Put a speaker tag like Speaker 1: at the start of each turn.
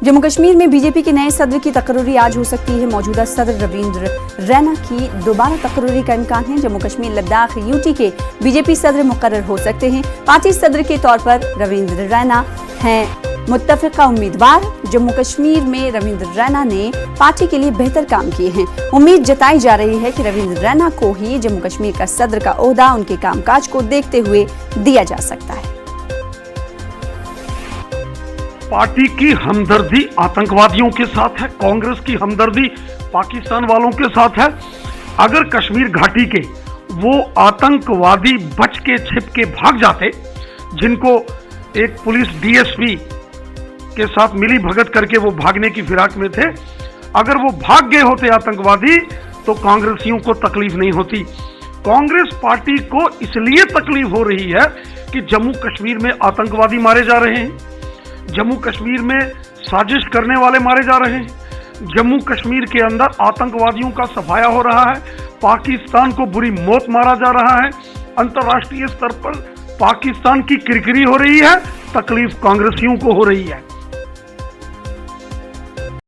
Speaker 1: जम्मू कश्मीर में बीजेपी के नए सदर की तकर्री आज हो सकती है। मौजूदा सदर रविंद्र रैना की दोबारा तकर्री का इम्कान है। जम्मू कश्मीर लद्दाख यूटी के बीजेपी सदर मुकर्रर हो सकते हैं। पार्टी सदर के तौर पर रविंद्र रैना हैं मुत्तफिका उम्मीदवार। जम्मू कश्मीर में रविंद्र रैना ने पार्टी के लिए बेहतर काम किए हैं। उम्मीद जताई जा रही है कि रविंद्र रैना को ही जम्मू कश्मीर का सदर का ओहदा उनके कामकाज को देखते हुए दिया जा सकता है।
Speaker 2: पार्टी की हमदर्दी आतंकवादियों के साथ है, कांग्रेस की हमदर्दी पाकिस्तान वालों के साथ है। अगर कश्मीर घाटी के वो आतंकवादी बच के छिप के भाग जाते, जिनको एक पुलिस डीएसपी के साथ मिली भगत करके वो भागने की फिराक में थे, अगर वो भाग गए होते आतंकवादी तो कांग्रेसियों को तकलीफ नहीं होती। कांग्रेस पार्टी को इसलिए तकलीफ हो रही है कि जम्मू कश्मीर में आतंकवादी मारे जा रहे हैं, जम्मू कश्मीर में साजिश करने वाले मारे जा रहे हैं, जम्मू कश्मीर के अंदर आतंकवादियों का सफाया हो रहा है, पाकिस्तान को बुरी मौत मारा जा रहा है, अंतर्राष्ट्रीय स्तर पर पाकिस्तान की किरकिरी हो रही है। तकलीफ कांग्रेसियों को हो रही है।